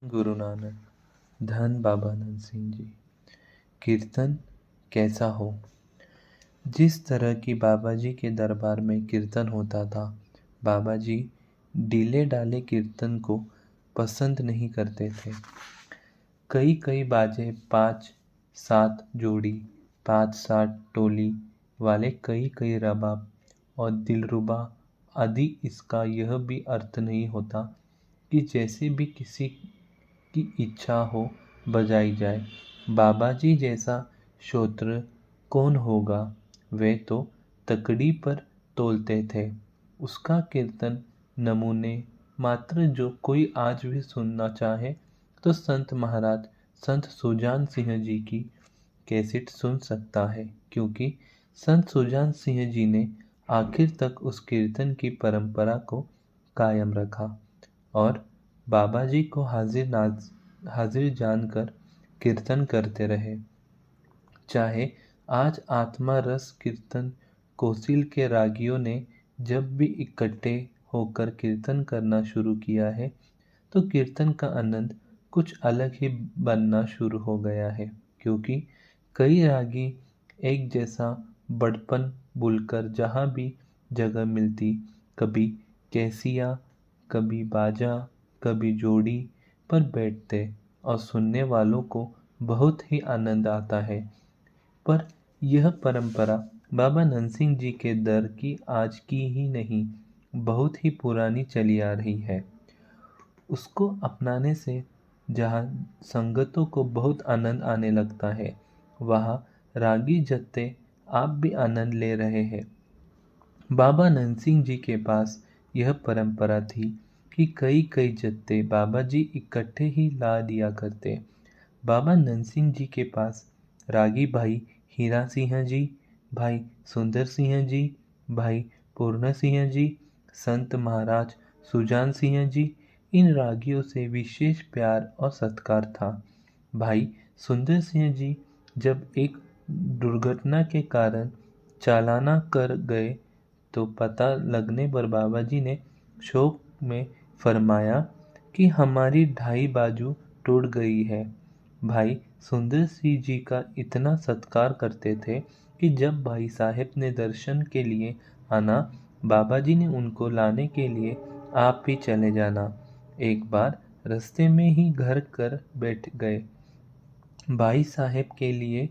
गुरु नानक। धन बाबा नंद सिंह जी। कीर्तन कैसा हो। जिस तरह की बाबा जी के दरबार में कीर्तन होता था, बाबा जी डीले डाले कीर्तन को पसंद नहीं करते थे। कई कई बाजे, 5-7 जोड़ी, 5-7 टोली वाले कई कई रबाब और दिलरुबा आदि। इसका यह भी अर्थ नहीं होता कि जैसे भी किसी की इच्छा हो बजाई जाए। बाबा जी जैसा श्रोत्र कौन होगा, वे तो तकड़ी पर तोलते थे। उसका कीर्तन नमूने मात्र जो कोई आज भी सुनना चाहे तो संत महाराज संत सुजान सिंह जी की कैसेट सुन सकता है, क्योंकि संत सुजान सिंह जी ने आखिर तक उस कीर्तन की परंपरा को कायम रखा और बाबा जी को हाजिर जानकर कीर्तन करते रहे। चाहे आज आत्मा रस कीर्तन कौसिल के रागियों ने जब भी इकट्ठे होकर कीर्तन करना शुरू किया है, तो कीर्तन का आनंद कुछ अलग ही बनना शुरू हो गया है, क्योंकि कई रागी एक जैसा बड़पन बुलकर जहाँ भी जगह मिलती, कभी कैसिया, कभी बाजा, कभी जोड़ी पर बैठते और सुनने वालों को बहुत ही आनंद आता है। पर यह परंपरा बाबा नंद सिंह जी के दर की आज की ही नहीं, बहुत ही पुरानी चली आ रही है। उसको अपनाने से जहाँ संगतों को बहुत आनंद आने लगता है, वहाँ रागी जत्ते आप भी आनंद ले रहे हैं। बाबा नंद सिंह जी के पास यह परंपरा थी कि कई कई जत्ते बाबा जी इकट्ठे ही ला दिया करते। बाबा नंद सिंह जी के पास रागी भाई हीरा सिंह जी, भाई सुंदर सिंह जी, भाई पूर्ण सिंह जी, संत महाराज सुजान सिंह जी, इन रागियों से विशेष प्यार और सत्कार था। भाई सुंदर सिंह जी जब एक दुर्घटना के कारण चालाना कर गए, तो पता लगने पर बाबा जी ने शोक में फरमाया कि हमारी ढाई बाजू टूट गई है। भाई सुंदर सिंह जी का इतना सत्कार करते थे कि जब भाई साहब ने दर्शन के लिए आना, बाबा जी ने उनको लाने के लिए आप भी चले जाना। एक बार रास्ते में ही घर कर बैठ गए। भाई साहब के लिए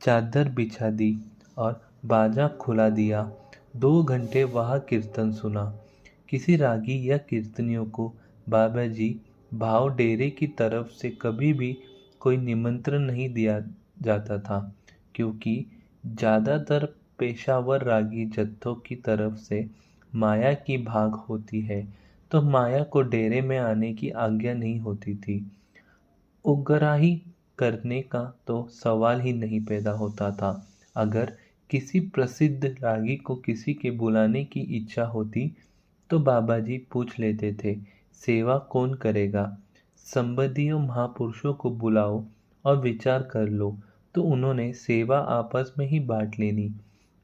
चादर बिछा दी और बाजा खुला दिया। 2 घंटे वहाँ कीर्तन सुना। किसी रागी या कीर्तनियों को बाबा जी भाव डेरे की तरफ से कभी भी कोई निमंत्रण नहीं दिया जाता था, क्योंकि ज़्यादातर पेशावर रागी जत्थों की तरफ से माया की भाग होती है, तो माया को डेरे में आने की आज्ञा नहीं होती थी। उगराही करने का तो सवाल ही नहीं पैदा होता था। अगर किसी प्रसिद्ध रागी को किसी के बुलाने की इच्छा होती, तो बाबा जी पूछ लेते थे, सेवा कौन करेगा। संबंधियों महापुरुषों को बुलाओ और विचार कर लो, तो उन्होंने सेवा आपस में ही बांट लेनी।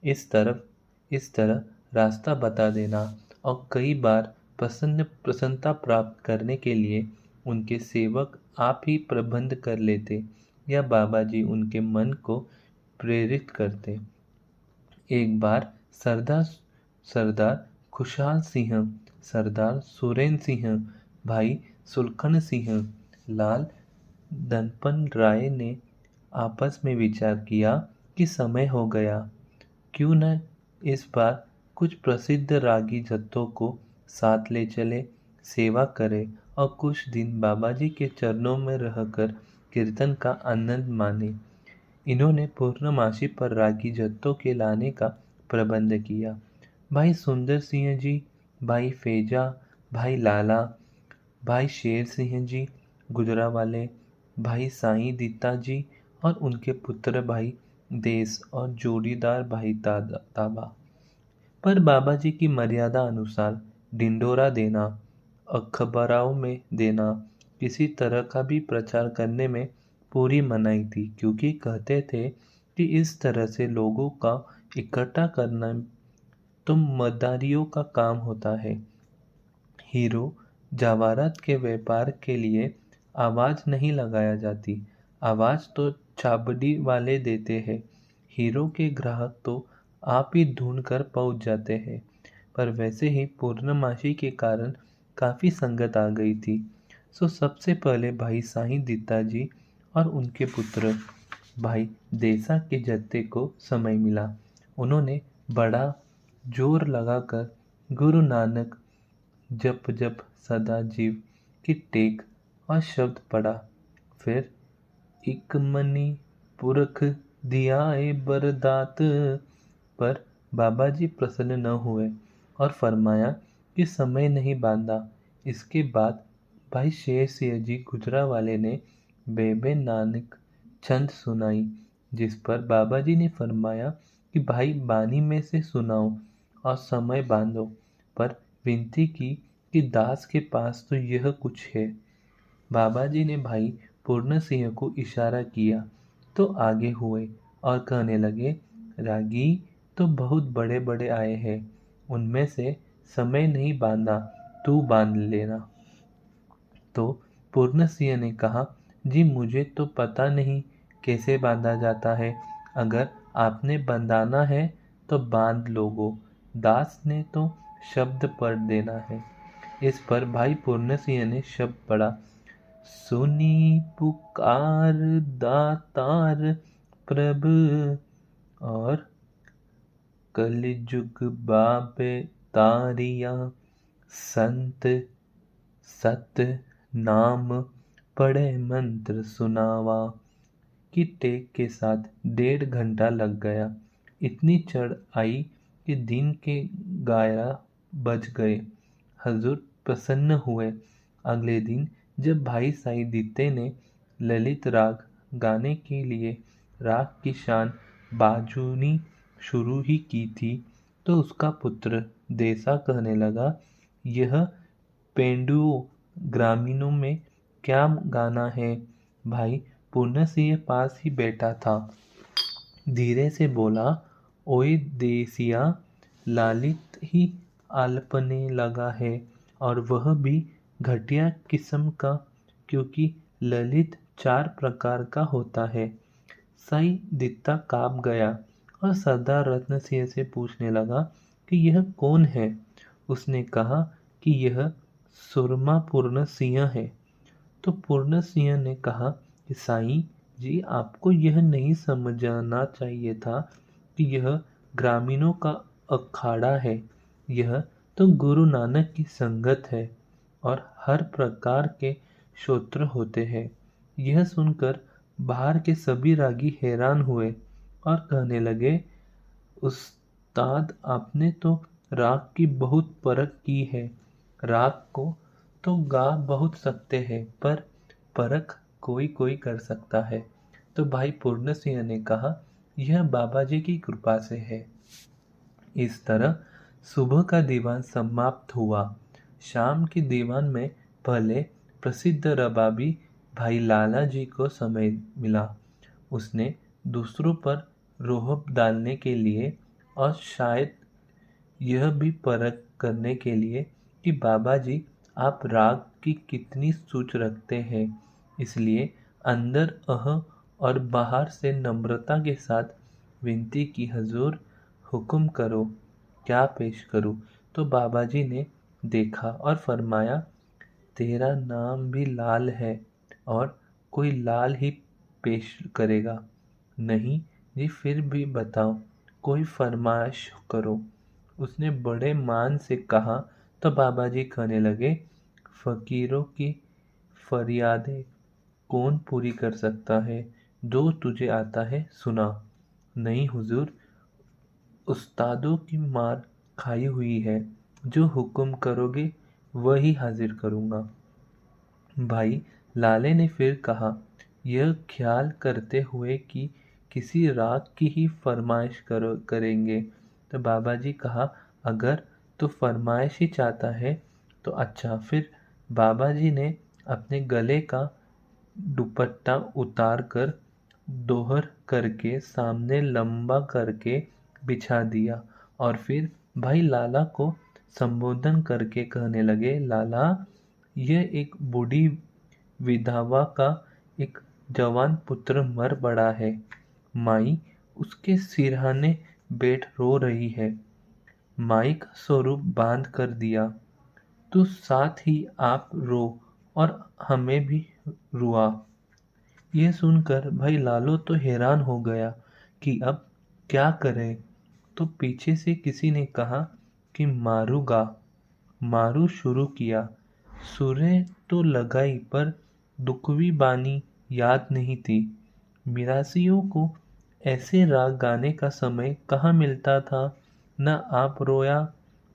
इस तरह रास्ता बता देना और कई बार प्रसन्नता प्राप्त करने के लिए उनके सेवक आप ही प्रबंध कर लेते या बाबा जी उनके मन को प्रेरित करते। एक बार सरदार सरदार खुशहाल सिंह, सरदार सुरेंद्र सिंह, भाई सुलखन सिंह, लाल धनपत राय ने आपस में विचार किया कि समय हो गया, क्यों न इस बार कुछ प्रसिद्ध रागी जत्थों को साथ ले चले, सेवा करे और कुछ दिन बाबा जी के चरणों में रहकर कीर्तन का आनंद माने। इन्होंने पूर्णमासी पर रागी जत्थों के लाने का प्रबंध किया। भाई सुंदर सिंह जी, भाई फेजा, भाई लाला, भाई शेर सिंह जी गुजरावाले, भाई साईं दीता जी और उनके पुत्र भाई देस और जोड़ीदार भाई ताबा। पर बाबा जी की मर्यादा अनुसार ढिंडोरा देना, अखबारों में देना, किसी तरह का भी प्रचार करने में पूरी मनाही थी, क्योंकि कहते थे कि इस तरह से लोगों का इकट्ठा करना तो मदारियों का काम होता है। हीरो जवाहरात के व्यापार के लिए आवाज़ नहीं लगाया जाती, आवाज़ तो छाबड़ी वाले देते हैं। हीरो के ग्राहक तो आप ही ढूंढ कर पहुंच जाते हैं। पर वैसे ही पूर्णमासी के कारण काफ़ी संगत आ गई थी। सो सबसे पहले भाई साईं दीता जी और उनके पुत्र भाई देसा के जत्थे को समय मिला। उन्होंने बड़ा जोर लगाकर गुरु नानक जप जप सदा जीव की टेक और शब्द पढ़ा। फिर इक मनी पुरख दियाए बरदात, पर बाबा जी प्रसन्न न हुए और फरमाया कि समय नहीं बांधा। इसके बाद भाई शेर सिंह जी गुजरावाले ने बेबे नानक छंद सुनाई, जिस पर बाबा जी ने फरमाया कि भाई बानी में से सुनाओ और समय बांधो, पर विनती की कि दास के पास तो यह कुछ है। बाबा जी ने भाई पूर्ण सिंह को इशारा किया तो आगे हुए और कहने लगे, रागी तो बहुत बड़े बड़े आए हैं, उनमें से समय नहीं बांधा, तू बांध लेना। तो पूर्ण सिंह ने कहा, जी मुझे तो पता नहीं कैसे बांधा जाता है, अगर आपने बंधाना है तो बांध लोगो, दास ने तो शब्द पढ़ देना है। इस पर भाई पूर्ण सिंह ने शब्द पढ़ा, सुनी पुकार दातार प्रभ, और कलयुग बाबे तारिया, संत सत नाम पढ़े मंत्र सुनावा। की टेक के साथ 1.5 घंटा लग गया। इतनी चढ़ आई कि दिन के 11 बज गए। हजूर प्रसन्न हुए। अगले दिन जब भाई साईं दीते ने ललित राग गाने के लिए राग की शान बाजूनी शुरू ही की थी, तो उसका पुत्र देसा कहने लगा, यह पेंडुओ ग्रामीणों में क्या गाना है। भाई पूर्ण सिंह पास ही बैठा था, धीरे से बोला, ओए देसिया, लालित ही आलपने लगा है, और वह भी घटिया किस्म का, क्योंकि ललित 4 प्रकार का होता है। साईं दीता काँप गया और सरदार रत्न सिंह से पूछने लगा कि यह कौन है। उसने कहा कि यह सुरमा पूर्ण सिंह है। तो पूर्ण सिंह ने कहा कि साईं जी, आपको यह नहीं समझना चाहिए था कि यह ग्रामीणों का अखाड़ा है, यह तो गुरु नानक की संगत है और हर प्रकार के श्रोत्र होते हैं। यह सुनकर बाहर के सभी रागी हैरान हुए और कहने लगे, उस्ताद आपने तो राग की बहुत परख की है, राग को तो गा बहुत सकते हैं, पर परख कोई कोई कर सकता है। तो भाई पूर्ण सिंह ने कहा, यह बाबा जी की कृपा से है। इस तरह सुबह का दीवान समाप्त हुआ। शाम के दीवान में पहले प्रसिद्ध रबाबी भाई लाला जी को समय मिला। उसने दूसरों पर रोहब डालने के लिए और शायद यह भी परख करने के लिए कि बाबा जी आप राग की कितनी सूझ रखते हैं, इसलिए अंदर और बाहर से नम्रता के साथ विनती की, हजूर हुक्म करो, क्या पेश करूं। तो बाबा जी ने देखा और फरमाया, तेरा नाम भी लाल है और कोई लाल ही पेश करेगा। नहीं जी, फिर भी बताओ, कोई फरमाइश करो। उसने बड़े मान से कहा तो बाबा जी कहने लगे, फकीरों की फरियादें कौन पूरी कर सकता है, जो तुझे आता है सुना। नहीं हुजूर, उस्तादों की मार खाई हुई है, जो हुक्म करोगे वही हाजिर करूँगा। भाई लाले ने फिर कहा, यह ख्याल करते हुए कि किसी राग की ही फरमाइश करेंगे। तो बाबा जी कहा, अगर तो फरमाइश ही चाहता है तो अच्छा। फिर बाबा जी ने अपने गले का दुपट्टा उतार कर दोहर करके सामने लंबा करके बिछा दिया और फिर भाई लाला को संबोधन करके कहने लगे, लाला, यह एक बूढ़ी विधवा का एक जवान पुत्र मर पड़ा है। माई उसके सिरहाने बैठ रो रही है। माई का स्वरूप बांध कर दिया, तो साथ ही आप रो और हमें भी रुआ। यह सुनकर भाई लालो तो हैरान हो गया कि अब क्या करे। तो पीछे से किसी ने कहा कि मारू गा। मारू शुरू किया। सुरें तो लगाई पर दुखवी बानी याद नहीं थी। मिरासियों को ऐसे राग गाने का समय कहाँ मिलता था। न आप रोया,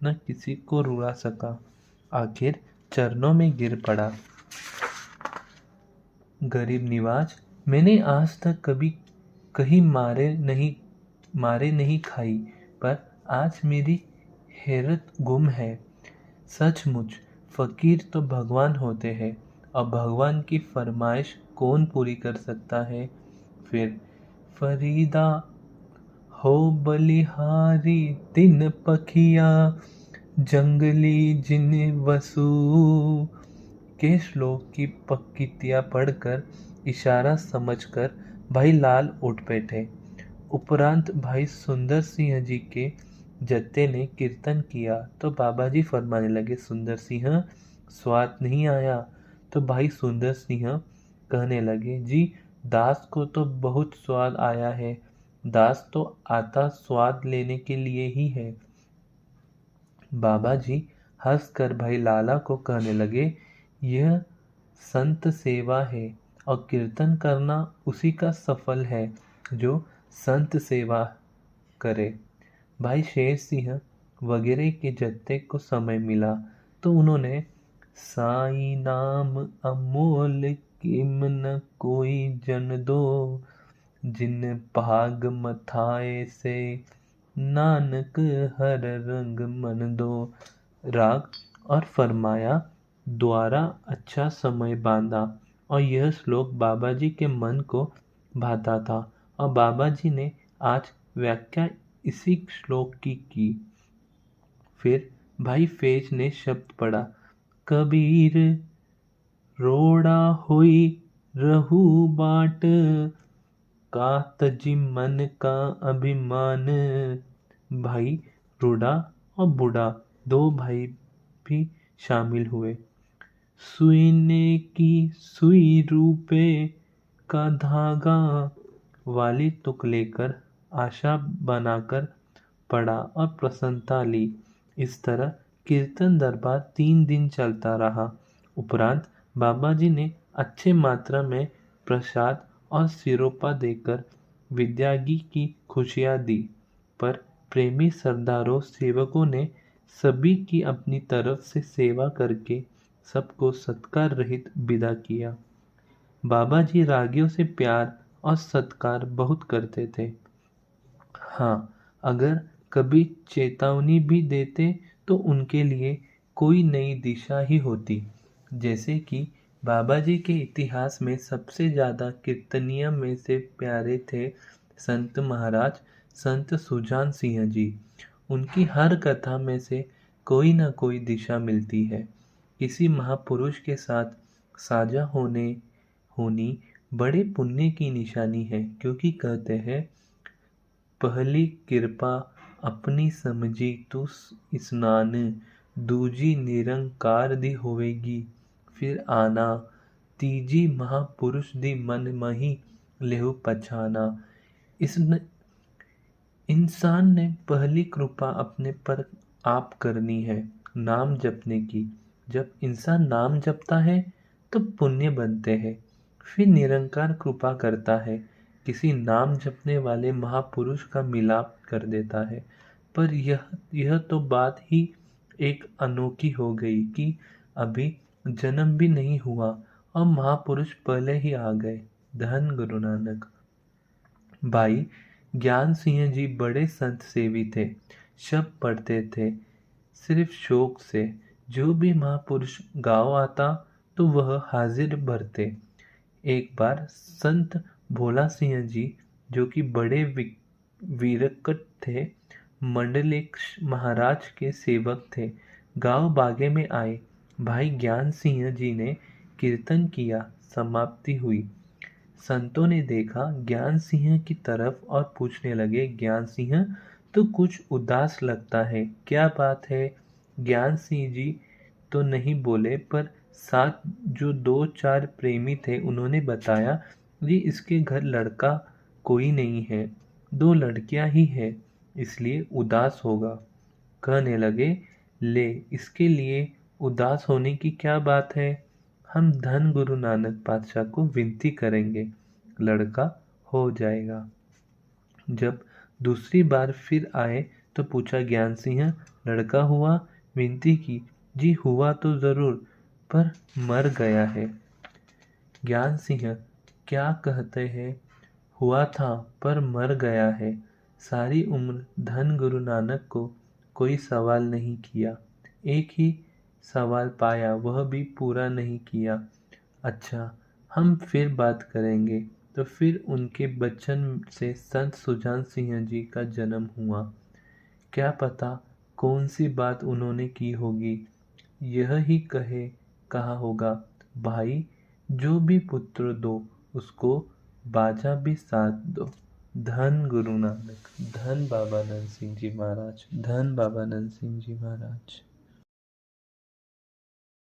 न किसी को रुला सका। आखिर चरणों में गिर पड़ा। गरीब निवाज, मैंने आज तक कभी कहीं मारे नहीं खाई, पर आज मेरी हैरत गुम है। सचमुच फकीर तो भगवान होते हैं, और भगवान की फरमाइश कौन पूरी कर सकता है। फिर फरीदा हो बलिहारी तिन पखिया, जंगली जिन वसु के श्लोक की पंक्तियाँ पढ़कर इशारा समझकर भाई लाल उठ बैठे। उपरांत भाई सुंदर सिंह जी के जत्थे ने कीर्तन किया तो बाबा जी फरमाने लगे, सुंदर सिंह स्वाद नहीं आया। तो भाई सुंदर सिंह कहने लगे, जी दास को तो बहुत स्वाद आया है। दास तो आता स्वाद लेने के लिए ही है। बाबा जी हंसकर भाई लाला को कहने लगे, यह संत सेवा है, और कीर्तन करना उसी का सफल है जो संत सेवा करे। भाई शेर सिंह वगैरह के जत्थे को समय मिला तो उन्होंने साई नाम अमोल किम न कोई जन दो, जिन भाग मथाए से नानक हर रंग मन दो। राग और फरमाया द्वारा अच्छा समय बांधा, और यह श्लोक बाबा जी के मन को भाता था, और बाबा जी ने आज व्याख्या इसी श्लोक की। फिर भाई फैज ने शब्द पढ़ा, कबीर रोड़ा हुई रहू बाट, का तजी मन का अभिमान। भाई रूड़ा और बूढ़ा दो भाई भी शामिल हुए। सुईने की सुई रूपे का धागा वाली तुक लेकर आशा बनाकर पड़ा और प्रसन्नता ली। इस तरह कीर्तन दरबार 3 दिन चलता रहा। उपरांत बाबा जी ने अच्छे मात्रा में प्रसाद और सिरोपा देकर विद्यागी की खुशियाँ दी, पर प्रेमी सरदारों सेवकों ने सभी की अपनी तरफ से सेवा करके सबको सत्कार रहित विदा किया। बाबा जी रागियों से प्यार और सत्कार बहुत करते थे। हाँ, अगर कभी चेतावनी भी देते तो उनके लिए कोई नई दिशा ही होती। जैसे कि बाबा जी के इतिहास में सबसे ज़्यादा कीर्तनिया में से प्यारे थे संत महाराज संत सुजान सिंह जी। उनकी हर कथा में से कोई ना कोई दिशा मिलती है। किसी महापुरुष के साथ साझा होनी बड़े पुण्य की निशानी है, क्योंकि कहते हैं, पहली कृपा अपनी समझी तू स्नान, दूजी निरंकार दी होवेगी फिर आना, तीजी महापुरुष दी मन मही लेहु पछाना। इस इंसान ने पहली कृपा अपने पर आप करनी है, नाम जपने की। जब इंसान नाम जपता है तो पुण्य बनते हैं। फिर निरंकार कृपा करता है, किसी नाम जपने वाले महापुरुष का मिलाप कर देता है। पर यह तो बात ही एक अनोखी हो गई कि अभी जन्म भी नहीं हुआ और महापुरुष पहले ही आ गए। धन गुरु नानक। भाई ज्ञान सिंह जी बड़े संत सेवी थे। शब्द पढ़ते थे सिर्फ शौक से। जो भी महापुरुष गाँव आता तो वह हाजिर भरते। एक बार संत भोला सिंह जी, जो कि बड़े विरक्त थे, मंडलेश महाराज के सेवक थे, गांव बागे में आए। भाई ज्ञान सिंह जी ने कीर्तन किया, समाप्ति हुई। संतों ने देखा ज्ञान सिंह की तरफ और पूछने लगे, ज्ञान सिंह तो कुछ उदास लगता है, क्या बात है? ज्ञान सिंह जी तो नहीं बोले, पर साथ जो दो चार प्रेमी थे उन्होंने बताया, जी इसके घर लड़का कोई नहीं है, दो लड़कियां ही है, इसलिए उदास होगा। कहने लगे, ले इसके लिए उदास होने की क्या बात है, हम धन गुरु नानक पातशाह को विनती करेंगे, लड़का हो जाएगा। जब दूसरी बार फिर आए तो पूछा, ज्ञान सिंह लड़का हुआ? विनती की, जी हुआ तो जरूर, पर मर गया है। ज्ञान सिंह क्या कहते हैं, हुआ था पर मर गया है। सारी उम्र धन गुरु नानक को कोई सवाल नहीं किया, एक ही सवाल पाया, वह भी पूरा नहीं किया। अच्छा, हम फिर बात करेंगे। तो फिर उनके बचन से संत सुजान सिंह जी का जन्म हुआ। क्या पता कौन सी बात उन्होंने की होगी, यह ही कहा होगा, भाई जो भी पुत्र दो उसको बाजा भी साथ दो। धन गुरु नानक, धन बाबा नंद सिंह जी महाराज, धन बाबा नंद सिंह जी महाराज।